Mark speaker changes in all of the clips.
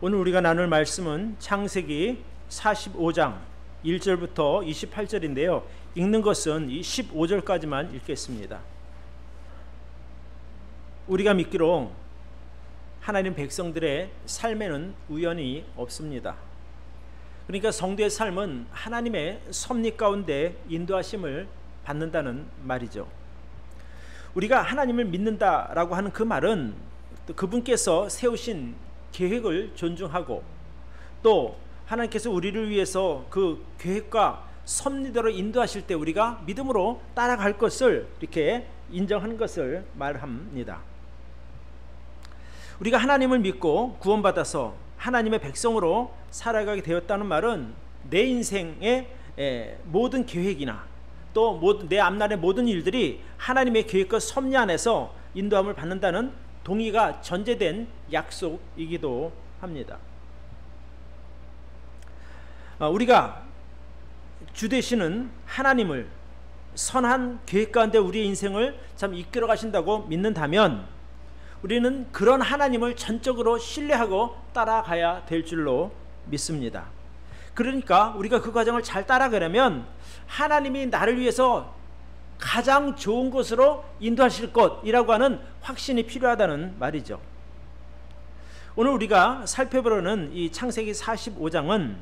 Speaker 1: 오늘 우리가 나눌 말씀은 창세기 45장 1절부터 28절인데요. 읽는 것은 이 15절까지만 읽겠습니다. 우리가 믿기로 하나님 백성들의 삶에는 우연이 없습니다. 그러니까 성도의 삶은 하나님의 섭리 가운데 인도하심을 받는다는 말이죠. 우리가 하나님을 믿는다라고 하는 그 말은 또 그분께서 세우신 계획을 존중하고 또 하나님께서 우리를 위해서 그 계획과 섭리대로 인도하실 때 우리가 믿음으로 따라갈 것을 이렇게 인정하는 것을 말합니다. 우리가 하나님을 믿고 구원받아서 하나님의 백성으로 살아가게 되었다는 말은 내 인생의 모든 계획이나 또 내 앞날의 모든 일들이 하나님의 계획과 섭리 안에서 인도함을 받는다는 동의가 전제된 약속이기도 합니다. 우리가 주 되시는 하나님을 선한 계획 가운데 우리의 인생을 참 이끌어 가신다고 믿는다면 우리는 그런 하나님을 전적으로 신뢰하고 따라가야 될 줄로 믿습니다. 그러니까 우리가 그 과정을 잘 따라가려면 하나님이 나를 위해서 가장 좋은 곳으로 인도하실 것이라고 하는 확신이 필요하다는 말이죠. 오늘 우리가 살펴보려는 이 창세기 45장은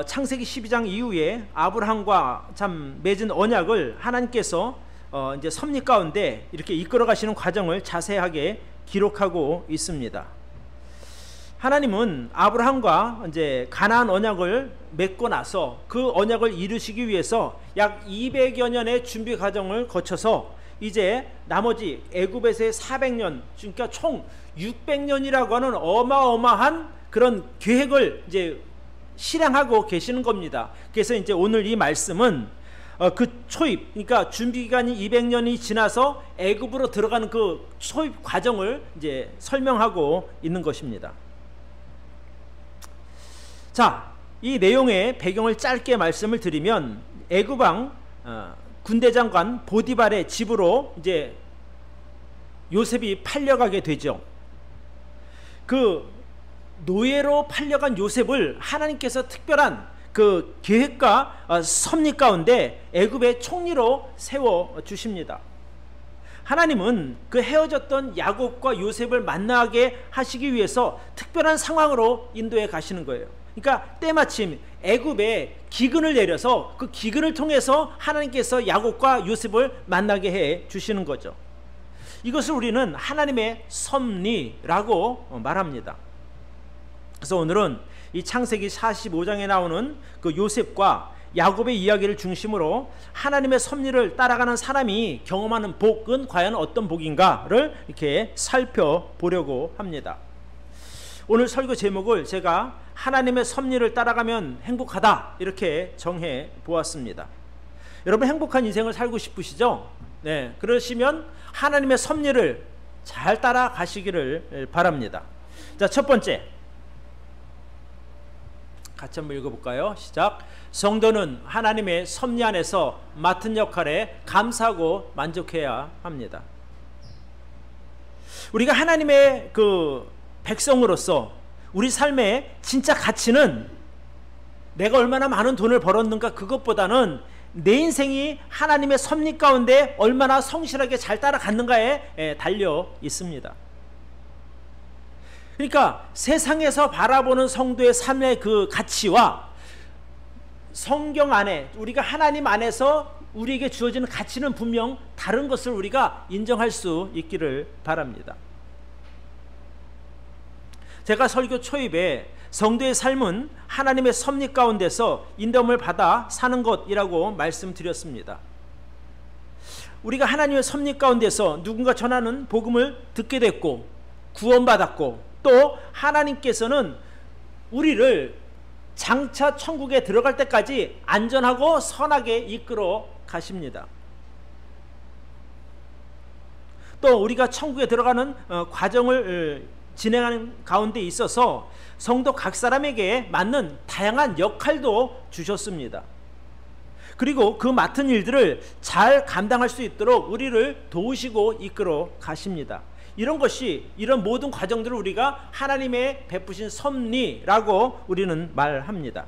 Speaker 1: 창세기 12장 이후에 아브라함과 참 맺은 언약을 하나님께서 이제 섭리 가운데 이렇게 이끌어 가시는 과정을 자세하게 기록하고 있습니다. 하나님은 아브라함과 이제 가나안 언약을 맺고 나서 그 언약을 이루시기 위해서 약 200여 년의 준비 과정을 거쳐서 이제 나머지 애굽에서의 400년, 그러니까 총 600년이라고 하는 어마어마한 그런 계획을 이제 실행하고 계시는 겁니다. 그래서 이제 오늘 이 말씀은 그 초입, 그러니까 준비 기간이 200년이 지나서 애굽으로 들어가는 그 초입 과정을 이제 설명하고 있는 것입니다. 자, 이 내용의 배경을 짧게 말씀을 드리면 애굽 왕 군대장관 보디발의 집으로 이제 요셉이 팔려가게 되죠. 그 노예로 팔려간 요셉을 하나님께서 특별한 그 계획과 섭리 가운데 애굽의 총리로 세워 주십니다. 하나님은 그 헤어졌던 야곱과 요셉을 만나게 하시기 위해서 특별한 상황으로 인도해 가시는 거예요. 그러니까 때마침 애굽에 기근을 내려서 그 기근을 통해서 하나님께서 야곱과 요셉을 만나게 해 주시는 거죠. 이것을 우리는 하나님의 섭리라고 말합니다. 그래서 오늘은 이 창세기 45장에 나오는 그 요셉과 야곱의 이야기를 중심으로 하나님의 섭리를 따라가는 사람이 경험하는 복은 과연 어떤 복인가를 이렇게 살펴보려고 합니다. 오늘 설교 제목을 제가 하나님의 섭리를 따라가면 행복하다 이렇게 정해 보았습니다. 여러분 행복한 인생을 살고 싶으시죠? 네, 그러시면 하나님의 섭리를 잘 따라가시기를 바랍니다. 자, 첫 번째 같이 한번 읽어볼까요? 시작. 성도는 하나님의 섭리 안에서 맡은 역할에 감사하고 만족해야 합니다. 우리가 하나님의 그 백성으로서 우리 삶의 진짜 가치는 내가 얼마나 많은 돈을 벌었는가 그것보다는 내 인생이 하나님의 섭리 가운데 얼마나 성실하게 잘 따라갔는가에 달려 있습니다. 그러니까 세상에서 바라보는 성도의 삶의 그 가치와 성경 안에 우리가 하나님 안에서 우리에게 주어지는 가치는 분명 다른 것을 우리가 인정할 수 있기를 바랍니다. 제가 설교 초입에 성도의 삶은 하나님의 섭리 가운데서 인도함을 받아 사는 것이라고 말씀드렸습니다. 우리가 하나님의 섭리 가운데서 누군가 전하는 복음을 듣게 됐고 구원받았고 또 하나님께서는 우리를 장차 천국에 들어갈 때까지 안전하고 선하게 이끌어 가십니다. 또 우리가 천국에 들어가는 과정을 진행하는 가운데 있어서 성도 각 사람에게 맞는 다양한 역할도 주셨습니다. 그리고 그 맡은 일들을 잘 감당할 수 있도록 우리를 도우시고 이끌어 가십니다. 이런 것이, 이런 모든 과정들을 우리가 하나님의 베푸신 섭리라고 우리는 말합니다.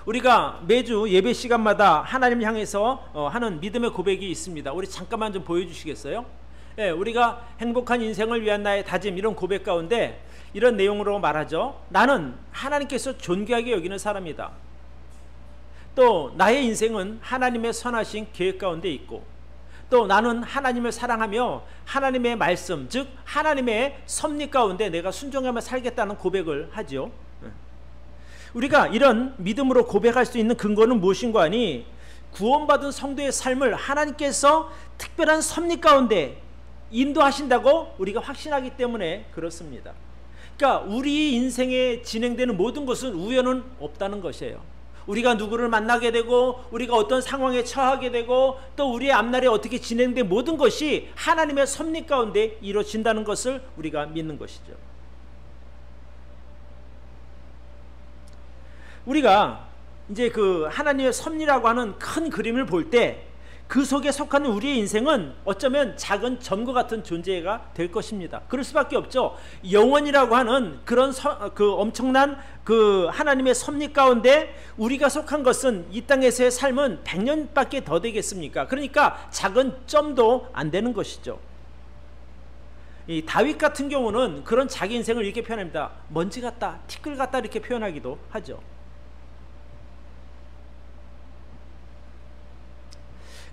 Speaker 1: 우리가 매주 예배 시간마다 하나님을 향해서 하는 믿음의 고백이 있습니다. 우리 잠깐만 좀 보여주시겠어요? 예, 우리가 행복한 인생을 위한 나의 다짐, 이런 고백 가운데 이런 내용으로 말하죠. 나는 하나님께서 존귀하게 여기는 사람이다. 또 나의 인생은 하나님의 선하신 계획 가운데 있고, 또 나는 하나님을 사랑하며 하나님의 말씀, 즉 하나님의 섭리 가운데 내가 순종하며 살겠다는 고백을 하죠. 우리가 이런 믿음으로 고백할 수 있는 근거는 무엇인가 하니, 구원받은 성도의 삶을 하나님께서 특별한 섭리 가운데 인도하신다고 우리가 확신하기 때문에 그렇습니다. 그러니까 우리 인생에 진행되는 모든 것은 우연은 없다는 것이에요. 우리가 누구를 만나게 되고, 우리가 어떤 상황에 처하게 되고, 또 우리의 앞날에 어떻게 진행된 모든 것이 하나님의 섭리 가운데 이루어진다는 것을 우리가 믿는 것이죠. 우리가 이제 그 하나님의 섭리라고 하는 큰 그림을 볼 때 그 속에 속하는 우리의 인생은 어쩌면 작은 점과 같은 존재가 될 것입니다. 그럴 수밖에 없죠. 영원이라고 하는 그런 그 엄청난 그 하나님의 섭리 가운데 우리가 속한 것은 이 땅에서의 삶은 100년밖에 더 되겠습니까? 그러니까 작은 점도 안 되는 것이죠. 이 다윗 같은 경우는 그런 자기 인생을 이렇게 표현합니다. 먼지 같다, 티끌 같다, 이렇게 표현하기도 하죠.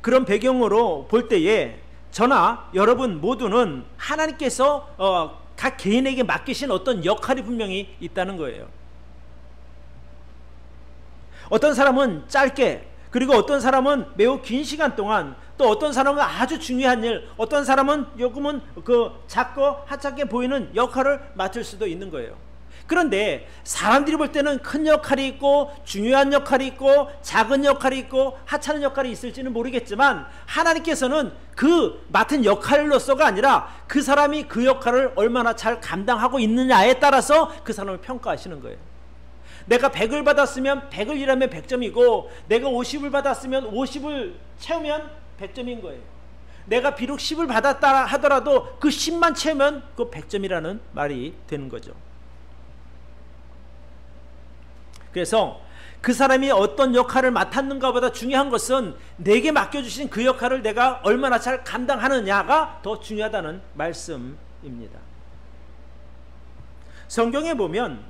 Speaker 1: 그런 배경으로 볼 때에 저나 여러분 모두는 하나님께서 각 개인에게 맡기신 어떤 역할이 분명히 있다는 거예요. 어떤 사람은 짧게, 그리고 어떤 사람은 매우 긴 시간 동안, 또 어떤 사람은 아주 중요한 일, 어떤 사람은 조금은 그 작고 하찮게 보이는 역할을 맡을 수도 있는 거예요. 그런데 사람들이 볼 때는 큰 역할이 있고 중요한 역할이 있고 작은 역할이 있고 하찮은 역할이 있을지는 모르겠지만, 하나님께서는 그 맡은 역할로서가 아니라 그 사람이 그 역할을 얼마나 잘 감당하고 있느냐에 따라서 그 사람을 평가하시는 거예요. 내가 100을 받았으면 100을 일하면 100점이고, 내가 50을 받았으면 50을 채우면 100점인 거예요. 내가 비록 10을 받았다 하더라도 그 10만 채우면 그 100점이라는 말이 되는 거죠. 그래서 그 사람이 어떤 역할을 맡았는가 보다 중요한 것은 내게 맡겨주신 그 역할을 내가 얼마나 잘 감당하느냐가 더 중요하다는 말씀입니다. 성경에 보면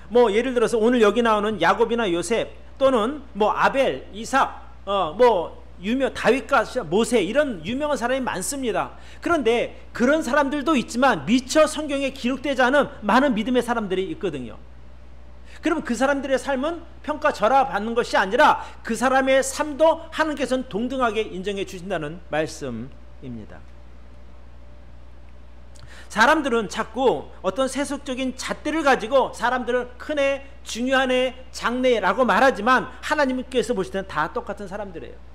Speaker 1: 뭐 예를 들어서 오늘 여기 나오는 야곱이나 요셉, 또는 뭐 아벨, 이삭, 다윗과 모세, 이런 유명한 사람이 많습니다. 그런데 그런 사람들도 있지만 미처 성경에 기록되지 않은 많은 믿음의 사람들이 있거든요. 그럼 그 사람들의 삶은 평가절하 받는 것이 아니라 그 사람의 삶도 하나님께서는 동등하게 인정해 주신다는 말씀입니다. 사람들은 자꾸 어떤 세속적인 잣대를 가지고 사람들을 큰애, 중요한애, 장래라고 말하지만 하나님께서 보실 때는 다 똑같은 사람들이에요.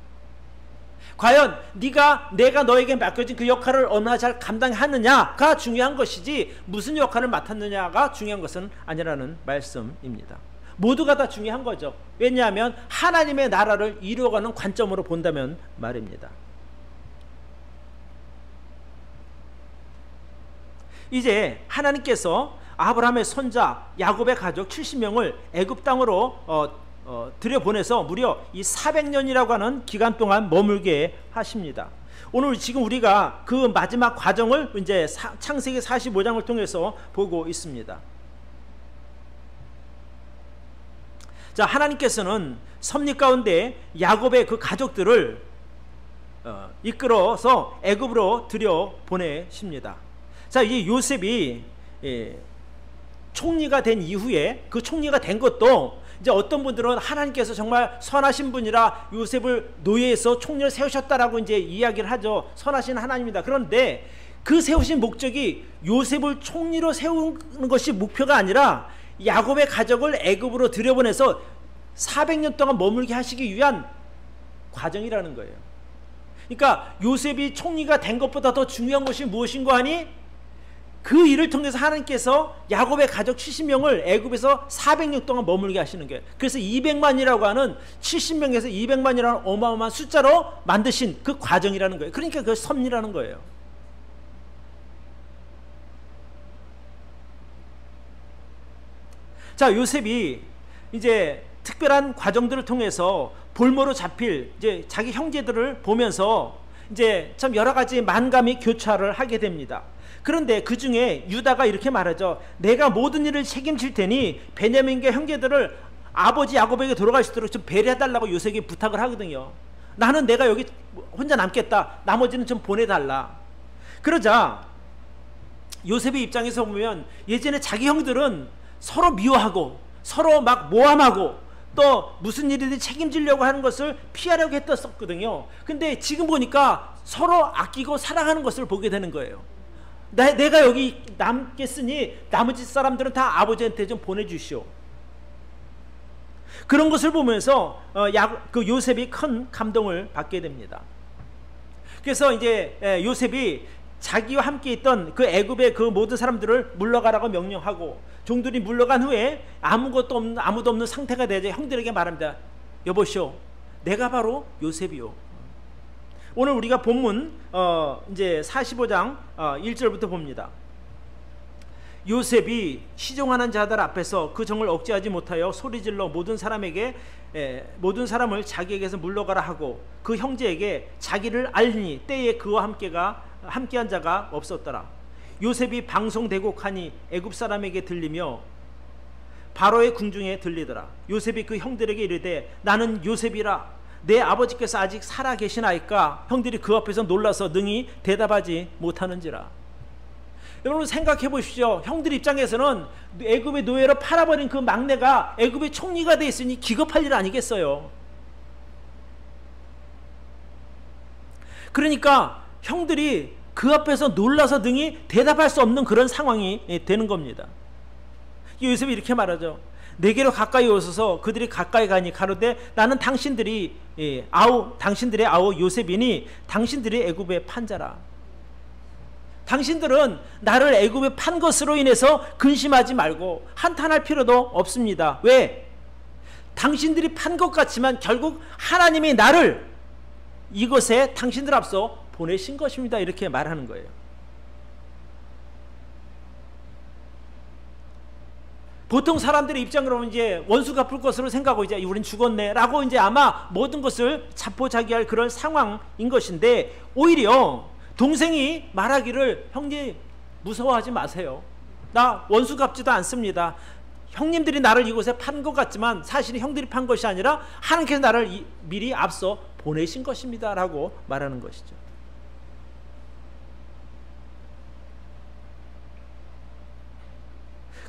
Speaker 1: 과연 내가 너에게 맡겨진 그 역할을 얼마나 잘 감당하느냐가 중요한 것이지, 무슨 역할을 맡았느냐가 중요한 것은 아니라는 말씀입니다. 모두가 다 중요한 거죠. 왜냐하면 하나님의 나라를 이루어가는 관점으로 본다면 말입니다. 이제 하나님께서 아브라함의 손자 야곱의 가족 70명을 애굽 땅으로 들여보내서 무려 이 400년이라고 하는 기간 동안 머물게 하십니다. 오늘 지금 우리가 그 마지막 과정을 이제 창세기 45장을 통해서 보고 있습니다. 자, 하나님께서는 섭리 가운데 야곱의 그 가족들을 이끌어서 애굽으로 들여보내십니다. 자, 이 요셉이 총리가 된 이후에, 그 총리가 된 것도 이제 어떤 분들은 하나님께서 정말 선하신 분이라 요셉을 노예에서 총리를 세우셨다라고 이제 이야기를 하죠. 선하신 하나님이다. 그런데 그 세우신 목적이 요셉을 총리로 세우는 것이 목표가 아니라 야곱의 가족을 애굽으로 들여보내서 400년 동안 머물게 하시기 위한 과정이라는 거예요. 그러니까 요셉이 총리가 된 것보다 더 중요한 것이 무엇인가 하니, 그 일을 통해서 하나님께서 야곱의 가족 70명을 애굽에서 400년 동안 머물게 하시는 거예요. 그래서 200만이라고 하는 70명에서 200만이라는 어마어마한 숫자로 만드신 그 과정이라는 거예요. 그러니까 그 섭리라는 거예요. 자, 요셉이 이제 특별한 과정들을 통해서 볼모로 잡힐 이제 자기 형제들을 보면서 이제 참 여러 가지 만감이 교차를 하게 됩니다. 그런데 그 중에 유다가 이렇게 말하죠. 내가 모든 일을 책임질 테니 베냐민과 형제들을 아버지 야곱에게 돌아갈 수 있도록 좀 배려해달라고 요셉에게 부탁을 하거든요. 나는 내가 여기 혼자 남겠다. 나머지는 좀 보내달라. 그러자 요셉의 입장에서 보면 예전에 자기 형들은 서로 미워하고 서로 막 모함하고 또 무슨 일이든 책임지려고 하는 것을 피하려고 했었거든요. 근데 지금 보니까 서로 아끼고 사랑하는 것을 보게 되는 거예요. 내가 여기 남겠으니 나머지 사람들은 다 아버지한테 좀 보내주시오. 그런 것을 보면서 그 요셉이 큰 감동을 받게 됩니다. 그래서 이제 요셉이 자기와 함께 있던 그 애굽의 그 모든 사람들을 물러가라고 명령하고 종들이 물러간 후에 아무도 없는 상태가 되자 형들에게 말합니다. 여보시오, 내가 바로 요셉이요. 오늘 우리가 본문 이제 45장 1절부터 봅니다. 요셉이 시종하는 자들 앞에서 그 정을 억제하지 못하여 소리질러 모든 사람을 자기에게서 물러가라 하고 그 형제에게 자기를 알리니 때에 그와 함께한 자가 없었더라. 요셉이 방송대곡하니 애굽 사람에게 들리며 바로의 궁중에 들리더라. 요셉이 그 형들에게 이르되 나는 요셉이라. 내 아버지께서 아직 살아 계시나이까? 형들이 그 앞에서 놀라서 능히 대답하지 못하는지라. 여러분 생각해 보십시오. 형들 입장에서는 애굽의 노예로 팔아버린 그 막내가 애굽의 총리가 돼 있으니 기겁할 일 아니겠어요. 그러니까 형들이 그 앞에서 놀라서 능히 대답할 수 없는 그런 상황이 되는 겁니다. 요셉이 이렇게 말하죠. 내게로 가까이 오소서. 그들이 가까이 가니 가로되 나는 당신들의 아우 요셉이니 당신들이 애굽에 판 자라. 당신들은 나를 애굽에 판 것으로 인해서 근심하지 말고 한탄할 필요도 없습니다. 왜? 당신들이 판 것 같지만 결국 하나님이 나를 이곳에 당신들 앞서 보내신 것입니다. 이렇게 말하는 거예요. 보통 사람들의 입장으로 보면 이제 원수 갚을 것으로 생각하고 이제 우린 죽었네 라고 이제 아마 모든 것을 자포자기할 그런 상황인 것인데 오히려 동생이 말하기를 형님 무서워하지 마세요. 나 원수 갚지도 않습니다. 형님들이 나를 이곳에 판 것 같지만 사실은 형들이 판 것이 아니라 하나님께서 나를 미리 앞서 보내신 것입니다 라고 말하는 것이죠.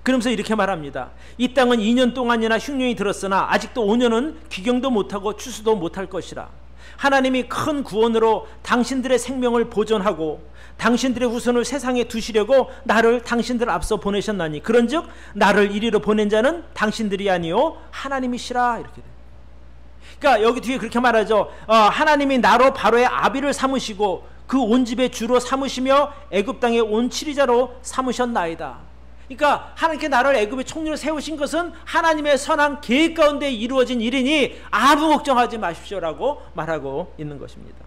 Speaker 1: 그러면서 이렇게 말합니다. 이 땅은 2년 동안이나 흉년이 들었으나 아직도 5년은 귀경도 못하고 추수도 못할 것이라. 하나님이 큰 구원으로 당신들의 생명을 보존하고 당신들의 후손을 세상에 두시려고 나를 당신들 앞서 보내셨나니 그런즉 나를 이리로 보낸 자는 당신들이 아니요 하나님이시라. 이렇게 돼요. 그러니까 여기 뒤에 그렇게 말하죠. 하나님이 나로 바로의 아비를 삼으시고 그 온 집의 주로 삼으시며 애굽 땅의 온 치리자로 삼으셨나이다. 그러니까 하나님께 나를 애굽의 총리로 세우신 것은 하나님의 선한 계획 가운데 이루어진 일이니 아무 걱정하지 마십시오라고 말하고 있는 것입니다.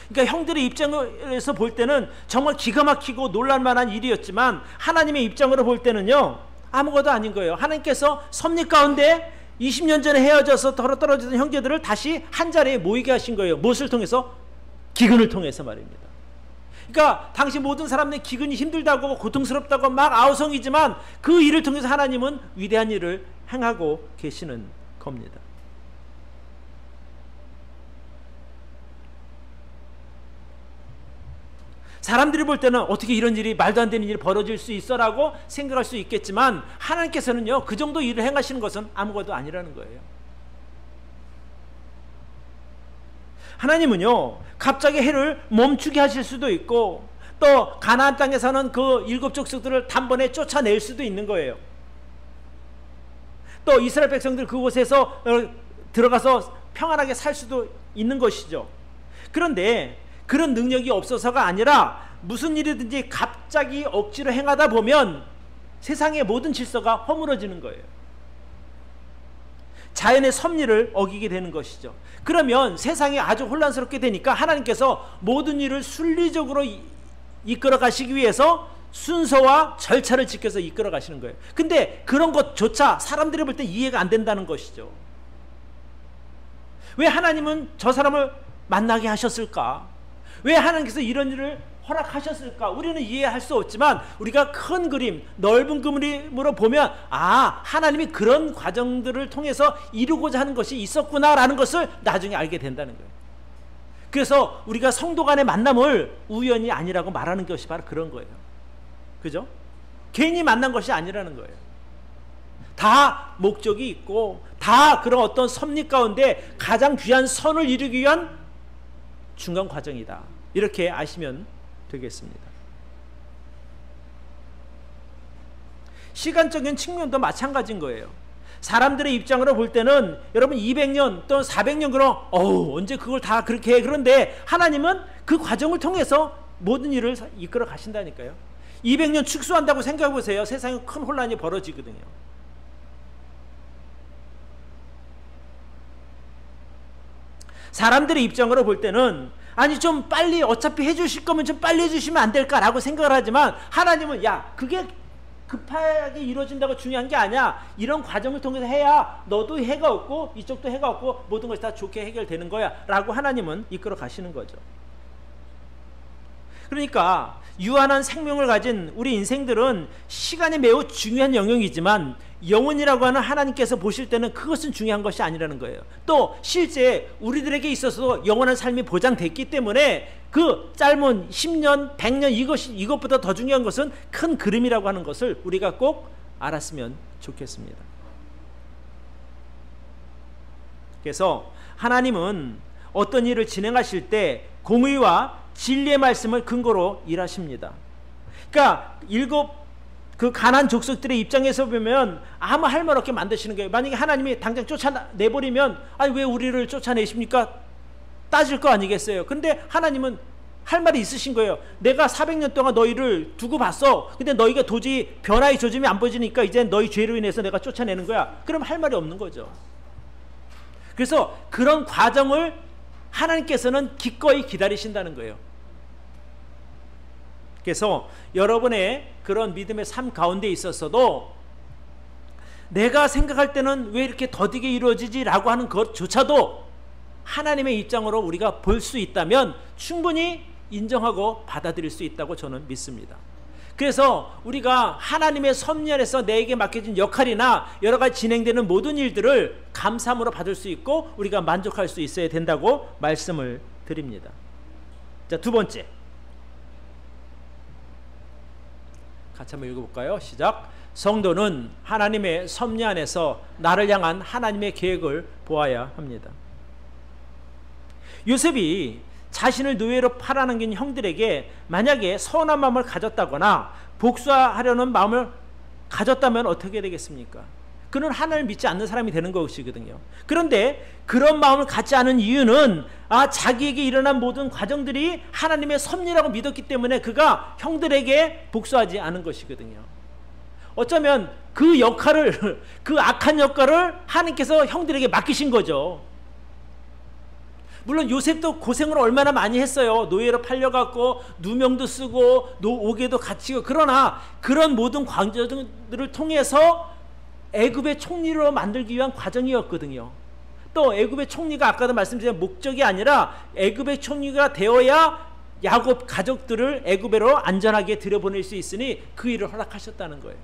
Speaker 1: 그러니까 형들의 입장에서 볼 때는 정말 기가 막히고 놀랄만한 일이었지만 하나님의 입장으로 볼 때는요 아무것도 아닌 거예요. 하나님께서 섭리 가운데 20년 전에 헤어져서 떨어졌던 형제들을 다시 한자리에 모이게 하신 거예요. 무엇을 통해서? 기근을 통해서 말입니다. 그러니까 당시 모든 사람들이 기근이 힘들다고 고통스럽다고 막 아우성이지만 그 일을 통해서 하나님은 위대한 일을 행하고 계시는 겁니다. 사람들이 볼 때는 어떻게 이런 일이 말도 안 되는 일이 벌어질 수 있어라고 생각할 수 있겠지만 하나님께서는요 그 정도 일을 행하시는 것은 아무것도 아니라는 거예요. 하나님은요 갑자기 해를 멈추게 하실 수도 있고 또 가나안 땅에 사는 그 7 족속들을 단번에 쫓아낼 수도 있는 거예요. 또 이스라엘 백성들 그곳에서 들어가서 평안하게 살 수도 있는 것이죠. 그런데 그런 능력이 없어서가 아니라 무슨 일이든지 갑자기 억지로 행하다 보면 세상의 모든 질서가 허물어지는 거예요. 자연의 섭리를 어기게 되는 것이죠. 그러면 세상이 아주 혼란스럽게 되니까 하나님께서 모든 일을 순리적으로 이끌어 가시기 위해서 순서와 절차를 지켜서 이끌어 가시는 거예요. 근데 그런 것조차 사람들이 볼 때 이해가 안 된다는 것이죠. 왜 하나님은 저 사람을 만나게 하셨을까? 왜 하나님께서 이런 일을 허락하셨을까? 우리는 이해할 수 없지만 우리가 큰 그림, 넓은 그림으로 보면 하나님이 그런 과정들을 통해서 이루고자 하는 것이 있었구나라는 것을 나중에 알게 된다는 거예요. 그래서 우리가 성도 간의 만남을 우연이 아니라고 말하는 것이 바로 그런 거예요. 그죠? 괜히 만난 것이 아니라는 거예요. 다 목적이 있고 다 그런 어떤 섭리 가운데 가장 귀한 선을 이루기 위한 중간 과정이다. 이렇게 아시면 되겠습니다. 시간적인 측면도 마찬가지인 거예요. 사람들의 입장으로 볼 때는 여러분 200년 또는 400년 그럼 언제 그걸 다 그렇게 해. 그런데 하나님은 그 과정을 통해서 모든 일을 이끌어 가신다니까요. 200년 축소한다고 생각해 보세요. 세상에 큰 혼란이 벌어지거든요. 사람들의 입장으로 볼 때는 아니 좀 빨리 어차피 해주실 거면 좀 빨리 해주시면 안 될까라고 생각을 하지만 하나님은 그게 급하게 이루어진다고 중요한 게 아니야. 이런 과정을 통해서 해야 너도 해가 없고 이쪽도 해가 없고 모든 것이 다 좋게 해결되는 거야 라고 하나님은 이끌어 가시는 거죠. 그러니까 유한한 생명을 가진 우리 인생들은 시간이 매우 중요한 영역이지만 영혼이라고 하는 하나님께서 보실 때는 그것은 중요한 것이 아니라는 거예요. 또 실제 우리들에게 있어서도 영원한 삶이 보장됐기 때문에 그 짧은 10년, 100년 이것보다 더 중요한 것은 큰 그림이라고 하는 것을 우리가 꼭 알았으면 좋겠습니다. 그래서 하나님은 어떤 일을 진행하실 때 공의와 진리의 말씀을 근거로 일하십니다. 그러니까 그 가나안 족속들의 입장에서 보면 아무 할 말 없게 만드시는 거예요. 만약에 하나님이 당장 쫓아내버리면 왜 우리를 쫓아내십니까? 따질 거 아니겠어요. 근데 하나님은 할 말이 있으신 거예요. 내가 400년 동안 너희를 두고 봤어. 근데 너희가 도저히 변화의 조짐이 안 보여지니까 이제 너희 죄로 인해서 내가 쫓아내는 거야. 그럼 할 말이 없는 거죠. 그래서 그런 과정을 하나님께서는 기꺼이 기다리신다는 거예요. 그래서 여러분의 그런 믿음의 삶 가운데 있어서도 내가 생각할 때는 왜 이렇게 더디게 이루어지지? 라고 하는 것조차도 하나님의 입장으로 우리가 볼 수 있다면 충분히 인정하고 받아들일 수 있다고 저는 믿습니다. 그래서 우리가 하나님의 섭리 안에서 내게 맡겨진 역할이나 여러 가지 진행되는 모든 일들을 감사함으로 받을 수 있고 우리가 만족할 수 있어야 된다고 말씀을 드립니다. 자, 두 번째. 같이 한번 읽어볼까요? 시작. 성도는 하나님의 섭리 안에서 나를 향한 하나님의 계획을 보아야 합니다. 요셉이 자신을 노예로 팔아넘긴 형들에게 만약에 서운한 마음을 가졌다거나 복수하려는 마음을 가졌다면 어떻게 되겠습니까? 그는 하나님을 믿지 않는 사람이 되는 것이거든요. 그런데 그런 마음을 갖지 않은 이유는 자기에게 일어난 모든 과정들이 하나님의 섭리라고 믿었기 때문에 그가 형들에게 복수하지 않은 것이거든요. 어쩌면 그 역할을 그 악한 역할을 하나님께서 형들에게 맡기신 거죠. 물론 요셉도 고생을 얼마나 많이 했어요. 노예로 팔려갖고 누명도 쓰고 옥에도 갇히고. 그러나 그런 모든 과정들을 통해서 애굽의 총리로 만들기 위한 과정이었거든요. 또 애굽의 총리가 아까도 말씀드린 목적이 아니라 애굽의 총리가 되어야 야곱 가족들을 애굽으로 안전하게 들여보낼 수 있으니 그 일을 허락하셨다는 거예요.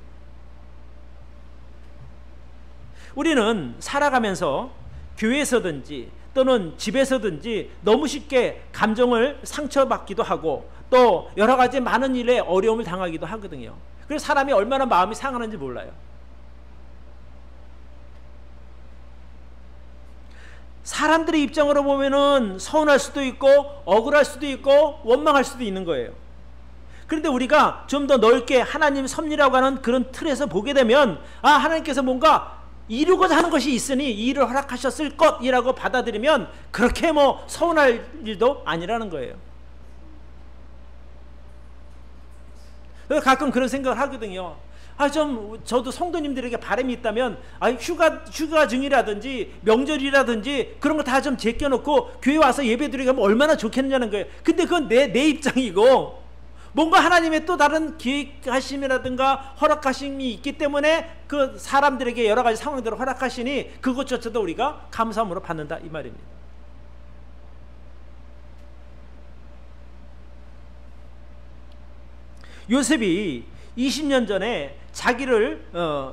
Speaker 1: 우리는 살아가면서 교회에서든지 또는 집에서든지 너무 쉽게 감정을 상처받기도 하고 또 여러 가지 많은 일에 어려움을 당하기도 하거든요. 그래서 사람이 얼마나 마음이 상하는지 몰라요. 사람들의 입장으로 보면은 서운할 수도 있고 억울할 수도 있고 원망할 수도 있는 거예요. 그런데 우리가 좀 더 넓게 하나님 섭리라고 하는 그런 틀에서 보게 되면 하나님께서 뭔가 이루고자 하는 것이 있으니 이 일을 허락하셨을 것이라고 받아들이면 그렇게 서운할 일도 아니라는 거예요. 그래서 가끔 그런 생각을 하거든요. 저도 성도님들에게 바람이 있다면 휴가증이라든지 명절이라든지 그런 거 다 좀 제껴놓고 교회 와서 예배 드리게 하면 얼마나 좋겠느냐는 거예요. 근데 그건 내 입장이고 뭔가 하나님의 또 다른 계획하심이라든가 허락하심이 있기 때문에 그 사람들에게 여러 가지 상황들을 허락하시니 그것조차도 우리가 감사함으로 받는다 이 말입니다. 요셉이 20년 전에 자기를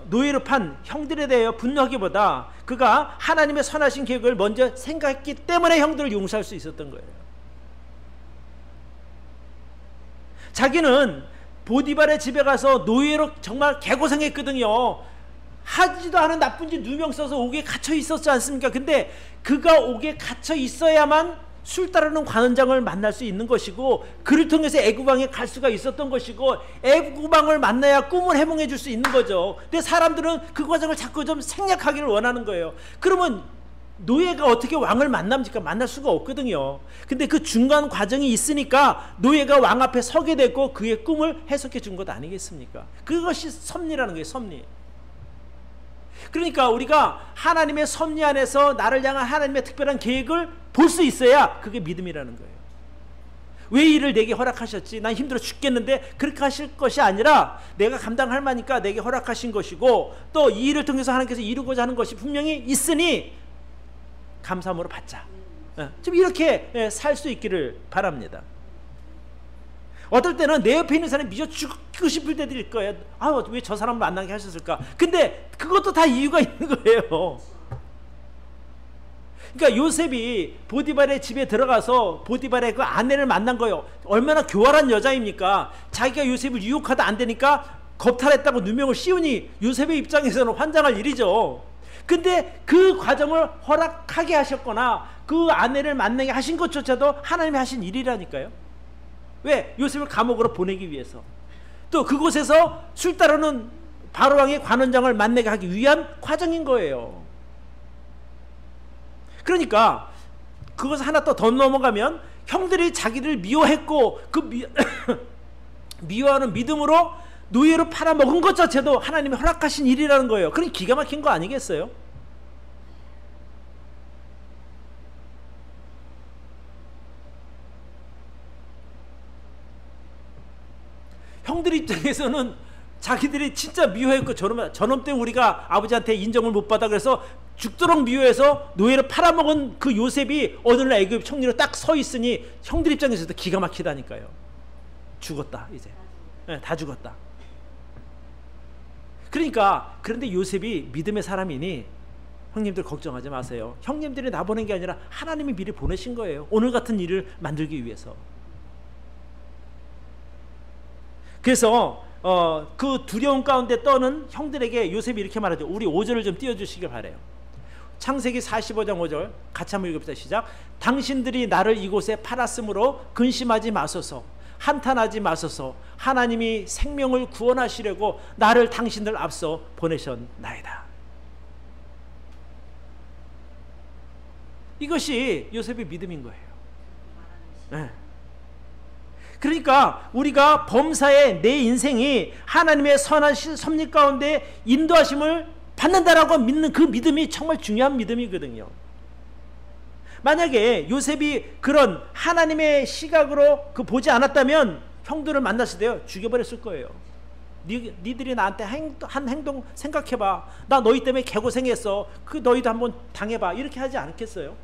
Speaker 1: 노예로 판 형들에 대하여 분노하기보다 그가 하나님의 선하신 계획을 먼저 생각했기 때문에 형들을 용서할 수 있었던 거예요. 자기는 보디발의 집에 가서 노예로 정말 개고생했거든요. 하지도 않은 나쁜 짓 누명 써서 옥에 갇혀 있었지 않습니까? 근데 그가 옥에 갇혀 있어야만 술 따르는 관원장을 만날 수 있는 것이고, 그를 통해서 애굽왕에 갈 수가 있었던 것이고, 애굽왕을 만나야 꿈을 해몽해 줄 수 있는 거죠. 근데 사람들은 그 과정을 자꾸 좀 생략하기를 원하는 거예요. 그러면 노예가 어떻게 왕을 만납니까? 만날 수가 없거든요. 근데 그 중간 과정이 있으니까 노예가 왕 앞에 서게 됐고 그의 꿈을 해석해 준 것 아니겠습니까? 그것이 섭리라는 거예요. 섭리. 그러니까 우리가 하나님의 섭리 안에서 나를 향한 하나님의 특별한 계획을 볼 수 있어야 그게 믿음이라는 거예요. 왜 이를 내게 허락하셨지? 난 힘들어 죽겠는데, 그렇게 하실 것이 아니라 내가 감당할 만하니까 내게 허락하신 것이고, 또 이 일을 통해서 하나님께서 이루고자 하는 것이 분명히 있으니 감사함으로 받자. 좀 이렇게 살 수 있기를 바랍니다. 어떨 때는 내 옆에 있는 사람이 미쳐 죽고 싶을 때들일 거예요. 아, 왜 저 사람 만나게 하셨을까? 근데 그것도 다 이유가 있는 거예요. 그러니까 요셉이 보디발의 집에 들어가서 보디발의 그 아내를 만난 거예요. 얼마나 교활한 여자입니까? 자기가 요셉을 유혹하다 안 되니까 겁탈했다고 누명을 씌우니 요셉의 입장에서는 환장할 일이죠. 근데 그 과정을 허락하게 하셨거나 그 아내를 만나게 하신 것조차도 하나님이 하신 일이라니까요. 왜? 요셉을 감옥으로 보내기 위해서. 또 그곳에서 술 따르는 바로왕의 관원장을 만나게 하기 위한 과정인 거예요. 그러니까 그것을 하나 더 넘어가면 형들이 자기를 미워했고 그 미워하는 믿음으로 노예로 팔아먹은 것 자체도 하나님이 허락하신 일이라는 거예요. 그럼 기가 막힌 거 아니겠어요? 형들 입장에서는 자기들이 진짜 미워했고, 저놈 때문에 우리가 아버지한테 인정을 못 받아 그래서 죽도록 미워해서 노예로 팔아먹은 그 요셉이 오늘날 애굽 총리로 딱 서 있으니 형들 입장에서도 기가 막히다니까요. 죽었다 이제. 네, 다 죽었다. 그러니까 그런데 요셉이 믿음의 사람이니 형님들 걱정하지 마세요. 형님들이 나 보낸 게 아니라 하나님이 미리 보내신 거예요. 오늘 같은 일을 만들기 위해서. 그래서 그 두려움 가운데 떠는 형들에게 요셉이 이렇게 말하죠. 우리 5절을 좀 띄워주시길 바래요. 창세기 45장 5절 같이 한번 읽읍시다. 시작. 당신들이 나를 이곳에 팔았으므로 근심하지 마소서, 한탄하지 마소서. 하나님이 생명을 구원하시려고 나를 당신들 앞서 보내셨나이다. 이것이 요셉의 믿음인 거예요. 네. 그러니까 우리가 범사에 내 인생이 하나님의 선한 섭리 가운데 인도하심을 받는다라고 믿는 그 믿음이 정말 중요한 믿음이거든요. 만약에 요셉이 그런 하나님의 시각으로 보지 않았다면 형들을 만났을 때요 죽여버렸을 거예요. 니들이 나한테 한 행동 생각해봐. 나 너희 때문에 개고생했어. 그 너희도 한번 당해봐. 이렇게 하지 않겠어요?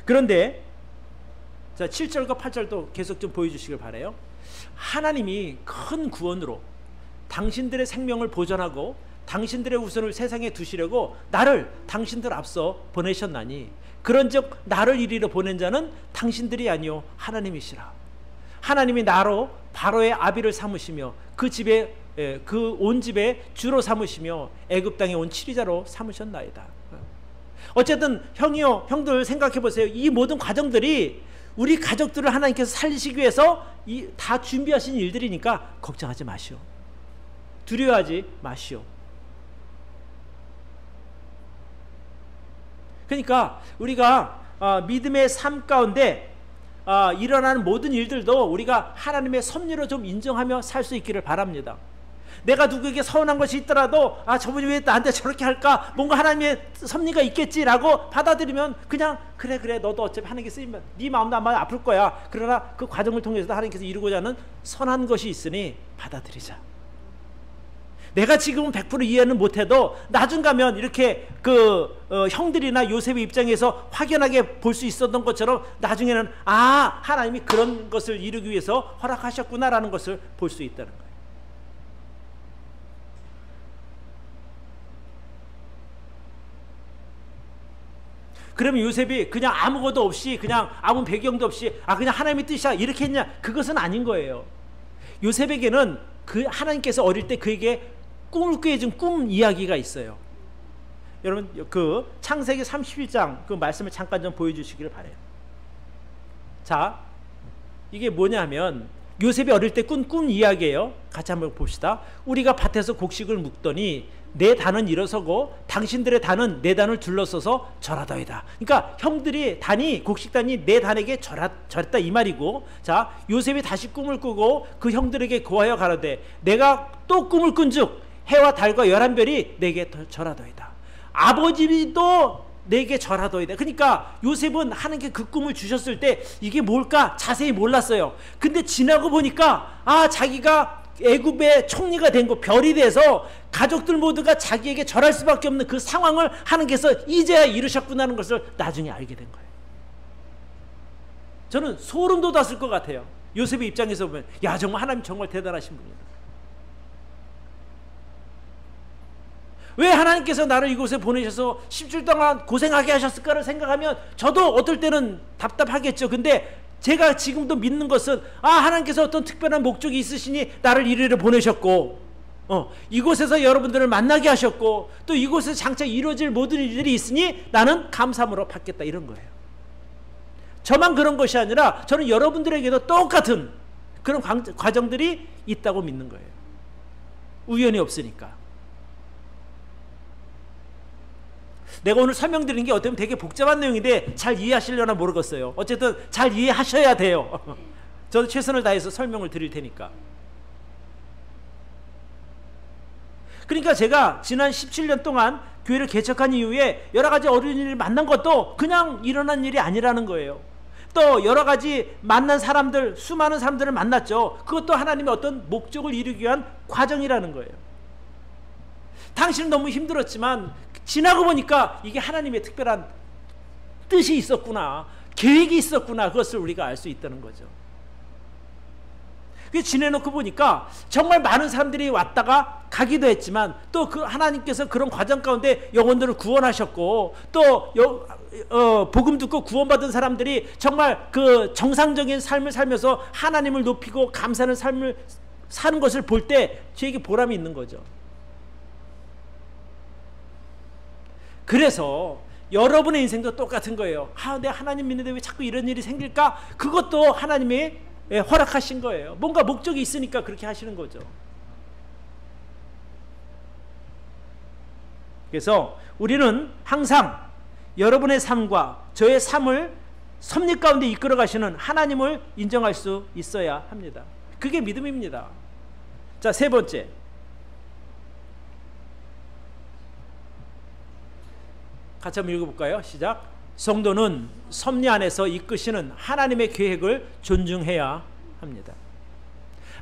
Speaker 1: 그런데 자 7절과 8절도 계속 좀 보여주시길 바라요. 하나님이 큰 구원으로 당신들의 생명을 보존하고 당신들의 우선을 세상에 두시려고 나를 당신들 앞서 보내셨나니 그런즉 나를 이리로 보낸 자는 당신들이 아니요 하나님이시라. 하나님이 나로 바로의 아비를 삼으시며 그 집에 그 온 집에 주로 삼으시며 애굽 땅에 온 치리자로 삼으셨나이다. 어쨌든 형들 생각해 보세요. 이 모든 과정들이 우리 가족들을 하나님께서 살리시기 위해서 다 준비하신 일들이니까 걱정하지 마시오. 두려워하지 마시오. 그러니까 우리가 믿음의 삶 가운데 일어나는 모든 일들도 우리가 하나님의 섭리로 좀 인정하며 살 수 있기를 바랍니다. 내가 누구에게 서운한 것이 있더라도 아 저분이 왜 나한테 저렇게 할까? 뭔가 하나님의 섭리가 있겠지라고 받아들이면 그냥 그래 너도 어차피 하나님께 쓰이면 네 마음도 아마 아플 거야. 그러나 그 과정을 통해서도 하나님께서 이루고자 하는 선한 것이 있으니 받아들이자. 내가 지금은 100% 이해는 못해도 나중 가면 이렇게 형들이나 요셉의 입장에서 확연하게 볼 수 있었던 것처럼 나중에는 아 하나님이 그런 것을 이루기 위해서 허락하셨구나라는 것을 볼 수 있다는 거예요. 그러면 요셉이 그냥 아무것도 없이 그냥 아무 배경도 없이 그냥 하나님의 뜻이야 이렇게 했냐? 그것은 아닌 거예요. 요셉에게는 그 하나님께서 어릴 때 그에게 꿈을 꿔준 꿈 이야기가 있어요. 여러분 그 창세기 31장 그 말씀을 잠깐 좀 보여주시기를 바래요. 자, 이게 뭐냐면 요셉이 어릴 때 꾼 꿈 이야기예요. 같이 한번 봅시다. 우리가 밭에서 곡식을 묵더니 내 단은 일어서고 당신들의 단은 내 단을 둘러서서 절하더이다. 그러니까 형들이 단이 곡식단이 내 단에게 절했다 이 말이고, 자 요셉이 다시 꿈을 꾸고 그 형들에게 고하여 가로되 내가 또 꿈을 꾼즉 해와 달과 11별이 내게 절하더이다. 아버지도 내게 절하더이다. 그러니까 요셉은 하나님께 그 꿈을 주셨을 때 이게 뭘까 자세히 몰랐어요. 근데 지나고 보니까 자기가 애굽의 총리가 된 거 별이 돼서 가족들 모두가 자기에게 절할 수밖에 없는 그 상황을 하나님께서 이제야 이루셨구나는 것을 나중에 알게 된 거예요. 저는 소름 돋았을 것 같아요. 요셉의 입장에서 보면 야 정말 하나님 정말 대단하신 분이다. 왜 하나님께서 나를 이곳에 보내셔서 10주 동안 고생하게 하셨을까를 생각하면 저도 어떨 때는 답답하겠죠. 근데 제가 지금도 믿는 것은 하나님께서 어떤 특별한 목적이 있으시니 나를 이리로 보내셨고 이곳에서 여러분들을 만나게 하셨고 또 이곳에서 장차 이루어질 모든 일들이 있으니 나는 감사함으로 받겠다 이런 거예요. 저만 그런 것이 아니라 저는 여러분들에게도 똑같은 그런 과정들이 있다고 믿는 거예요. 우연이 없으니까. 내가 오늘 설명드리는 게 어쩌면 되게 복잡한 내용인데 잘 이해하시려나 모르겠어요. 어쨌든 잘 이해하셔야 돼요. 저도 최선을 다해서 설명을 드릴 테니까. 그러니까 제가 지난 17년 동안 교회를 개척한 이후에 여러 가지 어린이를 만난 것도 그냥 일어난 일이 아니라는 거예요. 또 여러 가지 만난 사람들, 수많은 사람들을 만났죠. 그것도 하나님의 어떤 목적을 이루기 위한 과정이라는 거예요. 당신은 너무 힘들었지만 지나고 보니까 이게 하나님의 특별한 뜻이 있었구나, 계획이 있었구나, 그것을 우리가 알 수 있다는 거죠. 지내놓고 보니까 정말 많은 사람들이 왔다가 가기도 했지만 또 그 하나님께서 그런 과정 가운데 영혼들을 구원하셨고 또 복음 듣고 구원받은 사람들이 정말 그 정상적인 삶을 살면서 하나님을 높이고 감사하는 삶을 사는 것을 볼 때 저에게 보람이 있는 거죠. 그래서 여러분의 인생도 똑같은 거예요. 내가 하나님 믿는데 왜 자꾸 이런 일이 생길까? 그것도 하나님이 허락하신 거예요. 뭔가 목적이 있으니까 그렇게 하시는 거죠. 그래서 우리는 항상 여러분의 삶과 저의 삶을 섭리 가운데 이끌어 가시는 하나님을 인정할 수 있어야 합니다. 그게 믿음입니다. 자, 세 번째. 같이 한번 읽어볼까요? 시작. 성도는 섭리 안에서 이끄시는 하나님의 계획을 존중해야 합니다.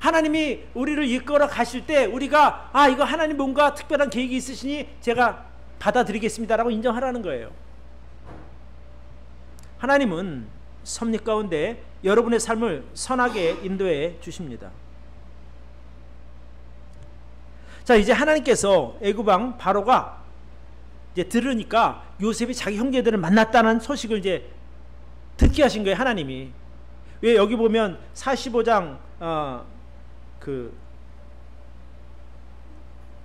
Speaker 1: 하나님이 우리를 이끌어 가실 때 우리가 이거 하나님 뭔가 특별한 계획이 있으시니 제가 받아들이겠습니다라고 인정하라는 거예요. 하나님은 섭리 가운데 여러분의 삶을 선하게 인도해 주십니다. 자, 이제 하나님께서 애굽 왕 바로가 이제 들으니까 요셉이 자기 형제들을 만났다는 소식을 이제 듣게 하신 거예요, 하나님이. 왜 여기 보면 45장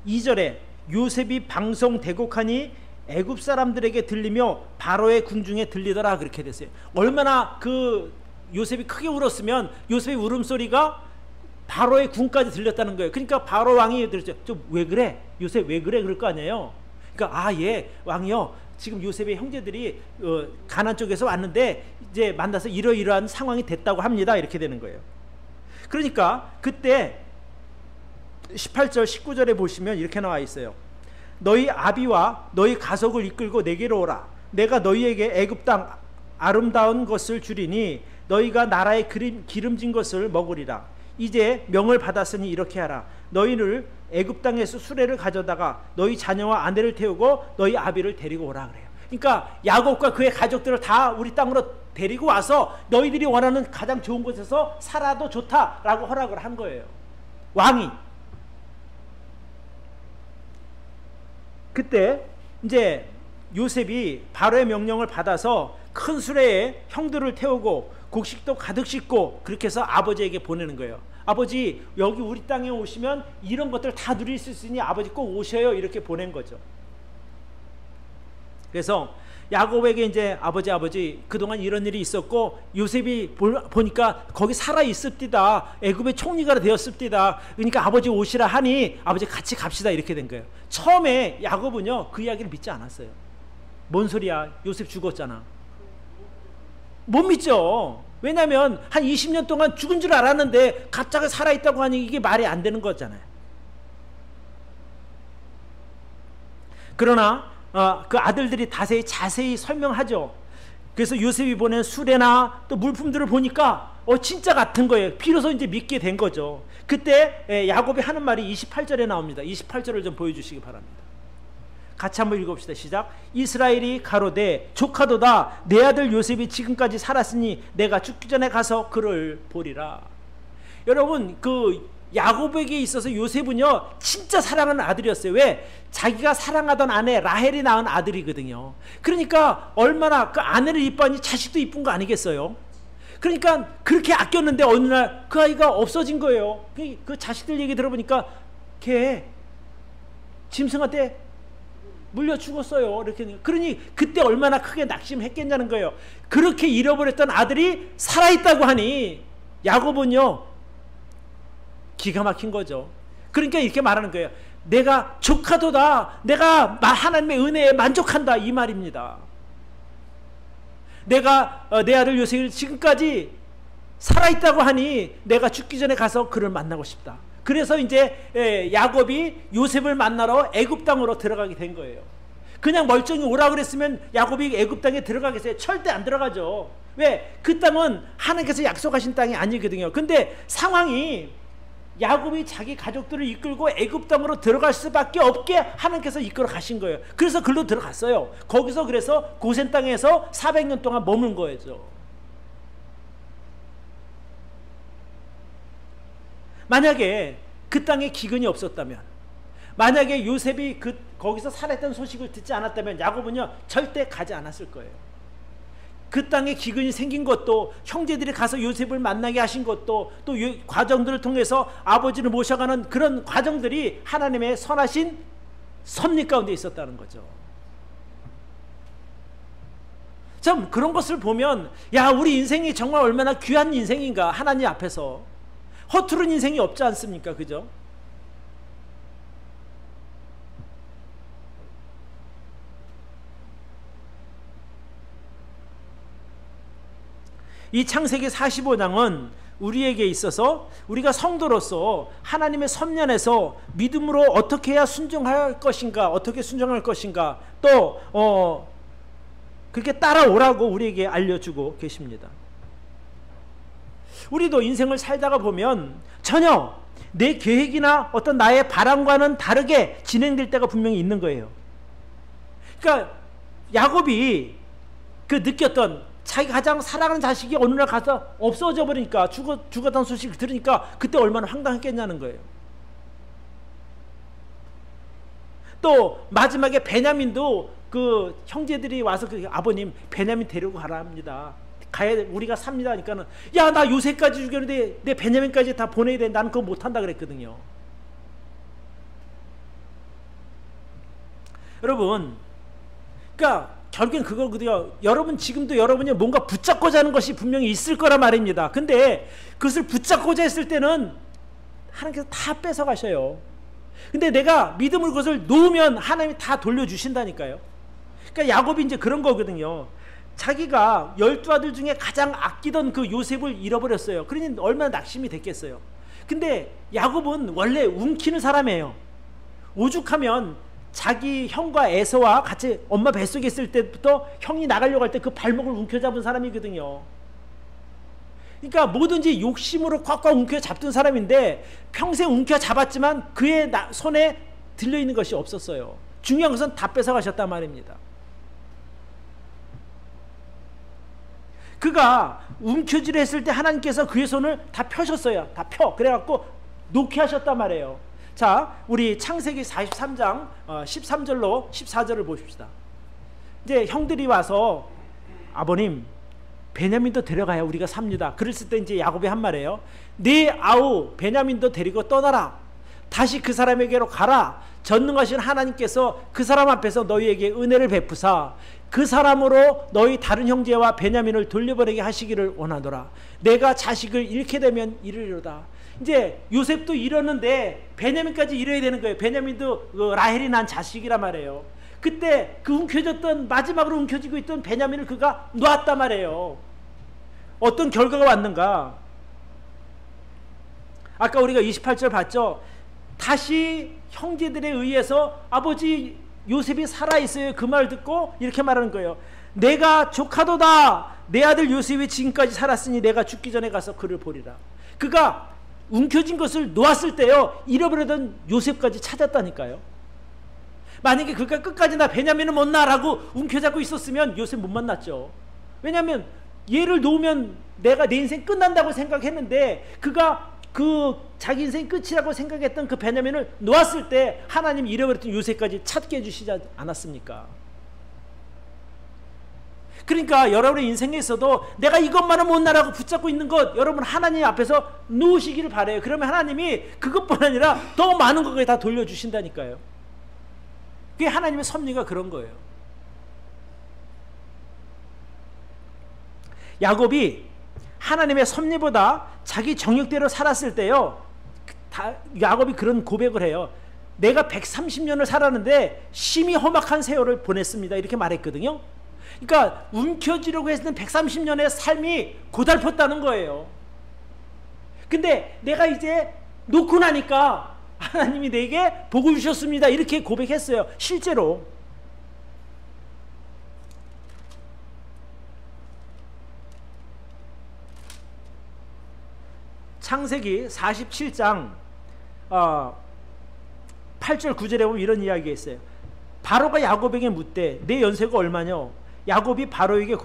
Speaker 1: 2절에 요셉이 방송대곡하니 애굽 사람들에게 들리며 바로의 궁중에 들리더라 그렇게 됐어요. 얼마나 그 요셉이 크게 울었으면 요셉의 울음소리가 바로의 궁까지 들렸다는 거예요. 그러니까 바로 왕이 들었죠. 좀 왜 그래? 요셉 왜 그래? 그럴 거 아니에요. 그러니까 예 왕이요 지금 요셉의 형제들이 가나안 쪽에서 왔는데 이제 만나서 이러이러한 상황이 됐다고 합니다. 이렇게 되는 거예요. 그러니까 그때 18절 19절에 보시면 이렇게 나와 있어요. 너희 아비와 너희 가족을 이끌고 내게로 오라. 내가 너희에게 애굽 땅 아름다운 것을 주리니 너희가 나라의 기름진 것을 먹으리라. 이제 명을 받았으니 이렇게 하라. 너희를 애굽 땅에서 수레를 가져다가 너희 자녀와 아내를 태우고 너희 아비를 데리고 오라 그래요. 그러니까 야곱과 그의 가족들을 다 우리 땅으로 데리고 와서 너희들이 원하는 가장 좋은 곳에서 살아도 좋다라고 허락을 한 거예요. 왕이. 그때 이제 요셉이 바로의 명령을 받아서 큰 수레에 형들을 태우고 곡식도 가득 싣고 그렇게 해서 아버지에게 보내는 거예요. 아버지, 여기 우리 땅에 오시면 이런 것들 다 누릴 수 있으니 아버지 꼭 오셔요. 이렇게 보낸 거죠. 그래서 야곱에게 이제 아버지 그동안 이런 일이 있었고 요셉이 보니까 거기 살아 있습디다. 애굽의 총리가 되었습디다. 그러니까 아버지 오시라 하니 아버지 같이 갑시다. 이렇게 된 거예요. 처음에 야곱은요 그 이야기를 믿지 않았어요. 뭔 소리야, 요셉 죽었잖아. 못 믿죠. 왜냐하면 한 20년 동안 죽은 줄 알았는데 갑자기 살아있다고 하니 이게 말이 안 되는 거잖아요. 그러나 그 아들들이 자세히 설명하죠. 그래서 요셉이 보낸 수레나 또 물품들을 보니까 진짜 같은 거예요. 비로소 이제 믿게 된 거죠. 그때 야곱이 하는 말이 28절에 나옵니다. 28절을 좀 보여주시기 바랍니다. 같이 한번 읽어봅시다. 시작. 이스라엘이 가로되 조카도다. 내 아들 요셉이 지금까지 살았으니 내가 죽기 전에 가서 그를 보리라. 여러분, 그 야곱에게 있어서 요셉은요 진짜 사랑하는 아들이었어요. 왜? 자기가 사랑하던 아내 라헬이 낳은 아들이거든요. 그러니까 얼마나 그 아내를 이뻐하니 자식도 이쁜 거 아니겠어요? 그러니까 그렇게 아꼈는데 어느 날 그 아이가 없어진 거예요. 그 자식들 얘기 들어보니까 걔 짐승한테 물려 죽었어요. 이렇게. 그러니 그때 얼마나 크게 낙심했겠냐는 거예요. 그렇게 잃어버렸던 아들이 살아있다고 하니 야곱은요 기가 막힌 거죠. 그러니까 이렇게 말하는 거예요. 내가 조카도다. 내가 하나님의 은혜에 만족한다. 이 말입니다. 내가 내 아들 요셉이 지금까지 살아있다고 하니 내가 죽기 전에 가서 그를 만나고 싶다. 그래서 이제 야곱이 요셉을 만나러 애굽 땅으로 들어가게 된 거예요. 그냥 멀쩡히 오라 그랬으면 야곱이 애굽 땅에 들어가겠어요? 절대 안 들어가죠. 왜? 그 땅은 하나님께서 약속하신 땅이 아니거든요. 근데 상황이 야곱이 자기 가족들을 이끌고 애굽 땅으로 들어갈 수밖에 없게 하나님께서 이끌어 가신 거예요. 그래서 글로 들어갔어요. 거기서 그래서 고센 땅에서 400년 동안 머문 거예요. 만약에 그 땅에 기근이 없었다면, 만약에 요셉이 거기서 살았던 소식을 듣지 않았다면 야곱은요 절대 가지 않았을 거예요. 그 땅에 기근이 생긴 것도, 형제들이 가서 요셉을 만나게 하신 것도, 또 과정들을 통해서 아버지를 모셔가는 그런 과정들이 하나님의 선하신 섭리 가운데 있었다는 거죠. 참 그런 것을 보면 야, 우리 인생이 정말 얼마나 귀한 인생인가. 하나님 앞에서 허투른 인생이 없지 않습니까? 그죠? 이 창세기 45장은 우리에게 있어서 우리가 성도로서 하나님의 섭리안에서 믿음으로 어떻게 해야 순종할 것인가, 어떻게 순종할 것인가, 또 그렇게 따라오라고 우리에게 알려주고 계십니다. 우리도 인생을 살다가 보면 전혀 내 계획이나 어떤 나의 바람과는 다르게 진행될 때가 분명히 있는 거예요. 그러니까 야곱이 그 느꼈던, 자기 가장 사랑하는 자식이 어느 날 가서 없어져 버리니까, 죽었다는 소식을 들으니까 그때 얼마나 황당했겠냐는 거예요. 또 마지막에 베냐민도 그 형제들이 와서 아버님 베냐민 데리고 가라 합니다. 우리가 삽니다 하니까는, 야, 나 요셉까지 죽였는데 내 베냐민까지 다 보내야 돼. 나는 그거 못한다 그랬거든요. 여러분, 그러니까 결국엔 그거거든요. 여러분 지금도 여러분이 뭔가 붙잡고자 하는 것이 분명히 있을 거란 말입니다. 근데 그것을 붙잡고자 했을 때는 하나님께서 다 뺏어가셔요. 근데 내가 믿음으로 그것을 놓으면 하나님이 다 돌려주신다니까요. 그러니까 야곱이 이제 그런 거거든요. 자기가 12아들 중에 가장 아끼던 그 요셉을 잃어버렸어요. 그러니 얼마나 낙심이 됐겠어요. 근데 야곱은 원래 움키는 사람이에요. 오죽하면 자기 형과 에서와 같이 엄마 뱃속에 있을 때부터 형이 나가려고 할 때 그 발목을 움켜잡은 사람이거든요. 그러니까 뭐든지 욕심으로 꽉꽉 움켜잡던 사람인데 평생 움켜잡았지만 그의 손에 들려있는 것이 없었어요. 중요한 것은 다 뺏어가셨단 말입니다. 그가 움켜쥐려 했을 때 하나님께서 그의 손을 다 펴셨어요. 다 펴. 그래갖고 놓게 하셨단 말이에요. 자, 우리 창세기 43장 13절로 14절을 보십시다. 이제 형들이 와서 아버님 베냐민도 데려가야 우리가 삽니다. 그랬을 때 이제 야곱이 한 말이에요. 네 아우 베냐민도 데리고 떠나라. 다시 그 사람에게로 가라. 전능하신 하나님께서 그 사람 앞에서 너희에게 은혜를 베푸사 그 사람으로 너희 다른 형제와 베냐민을 돌려보내게 하시기를 원하노라. 내가 자식을 잃게 되면 이르리로다. 이제 요셉도 이러는데 베냐민까지 이뤄야 되는 거예요. 베냐민도 라헬이 난 자식이란 말이에요. 그때 그 움켜졌던 마지막으로 움켜쥐고 있던 베냐민을 그가 놓았단 말이에요. 어떤 결과가 왔는가? 아까 우리가 28절 봤죠? 다시 형제들에 의해서 아버지 요셉이 살아있어요. 그 말 듣고 이렇게 말하는 거예요. 내가 조카도다. 내 아들 요셉이 지금까지 살았으니 내가 죽기 전에 가서 그를 보리라. 그가 움켜진 것을 놓았을 때요, 잃어버리던 요셉까지 찾았다니까요. 만약에 그가 끝까지 나 베냐민은 못 나라고 움켜잡고 있었으면 요셉 못 만났죠. 왜냐하면 얘를 놓으면 내 인생 끝난다고 생각했는데 그가 그 자기 인생 끝이라고 생각했던 그 베냐민을 놓았을 때 하나님 잃어버렸던 요셉까지 찾게 해주시지 않았습니까? 그러니까 여러분의 인생에 있어도 내가 이것만은 못 나라고 붙잡고 있는 것 여러분 하나님 앞에서 놓으시기를 바라요. 그러면 하나님이 그것뿐 아니라 더 많은 것까지 다 돌려주신다니까요. 그게 하나님의 섭리가 그런 거예요. 야곱이 하나님의 섭리보다 자기 정욕대로 살았을 때요, 야곱이 그런 고백을 해요. 내가 130년을 살았는데 심히 험악한 세월을 보냈습니다. 이렇게 말했거든요. 그러니까 움켜쥐려고 했던 130년의 삶이 고달팠다는 거예요. 근데 내가 이제 놓고 나니까 하나님이 내게 복을 주셨습니다. 이렇게 고백했어요. 실제로. 창세기 47장 8절 9절에 보면 이런 이야기가 있어요. 바로가 야곱에게 묻되 내 연세가 얼마뇨? 야곱이 바로에게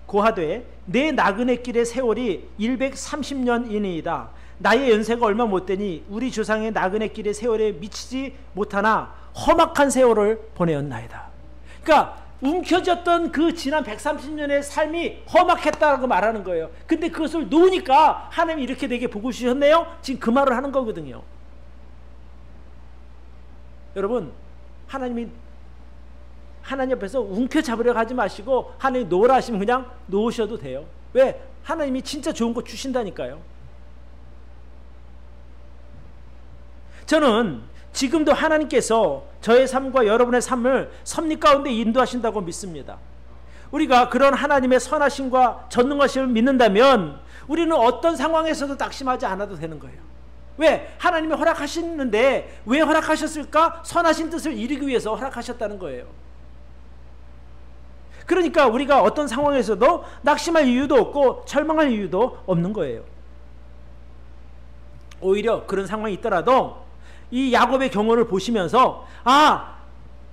Speaker 1: 고하되 내 나그네 길의 세월이 130년이니이다. 나의 연세가 얼마 못되니 우리 조상의 나그네 길의 세월에 미치지 못하나 험악한 세월을 보내었나이다. 그러니까 움켜졌던 그 지난 130년의 삶이 험악했다고 말하는 거예요. 근데 그것을 놓으니까 하나님이 이렇게 내게 복을 주셨네요. 지금 그 말을 하는 거거든요. 여러분, 하나님 앞에서 움켜잡으려고 하지 마시고 하나님 놓으라 하시면 그냥 놓으셔도 돼요. 왜? 하나님이 진짜 좋은 거 주신다니까요. 저는 지금도 하나님께서 저의 삶과 여러분의 삶을 섭리 가운데 인도하신다고 믿습니다. 우리가 그런 하나님의 선하심과 전능하심을 믿는다면 우리는 어떤 상황에서도 낙심하지 않아도 되는 거예요. 왜? 하나님이 허락하시는데 왜 허락하셨을까? 선하신 뜻을 이루기 위해서 허락하셨다는 거예요. 그러니까 우리가 어떤 상황에서도 낙심할 이유도 없고 절망할 이유도 없는 거예요. 오히려 그런 상황이 있더라도 이 야곱의 경우를 보시면서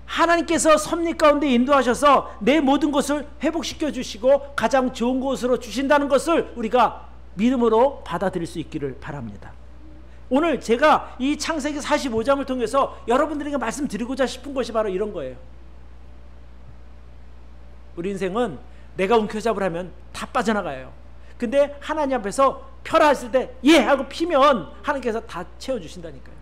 Speaker 1: 하나님께서 섭리 가운데 인도하셔서 내 모든 것을 회복시켜 주시고 가장 좋은 곳으로 주신다는 것을 우리가 믿음으로 받아들일 수 있기를 바랍니다. 오늘 제가 이 창세기 45장을 통해서 여러분들에게 말씀드리고자 싶은 것이 바로 이런 거예요. 우리 인생은 내가 움켜잡으라면 다 빠져나가요. 근데 하나님 앞에서 펴라 했을 때 예! 하고 피면 하나님께서 다 채워주신다니까요.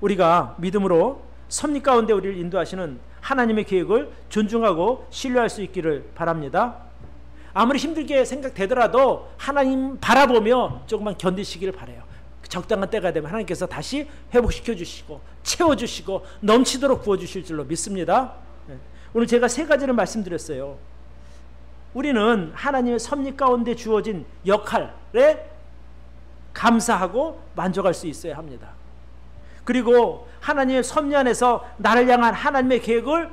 Speaker 1: 우리가 믿음으로 섭리 가운데 우리를 인도하시는 하나님의 계획을 존중하고 신뢰할 수 있기를 바랍니다. 아무리 힘들게 생각되더라도 하나님 바라보며 조금만 견디시기를 바라요. 적당한 때가 되면 하나님께서 다시 회복시켜 주시고 채워주시고 넘치도록 부어주실 줄로 믿습니다. 오늘 제가 세 가지를 말씀드렸어요. 우리는 하나님의 섭리 가운데 주어진 역할에 감사하고 만족할 수 있어야 합니다. 그리고 하나님의 섭리 안에서 나를 향한 하나님의 계획을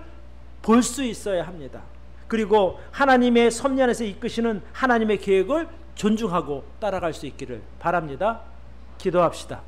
Speaker 1: 볼 수 있어야 합니다. 그리고 하나님의 섭리 안에서 이끄시는 하나님의 계획을 존중하고 따라갈 수 있기를 바랍니다. 기도합시다.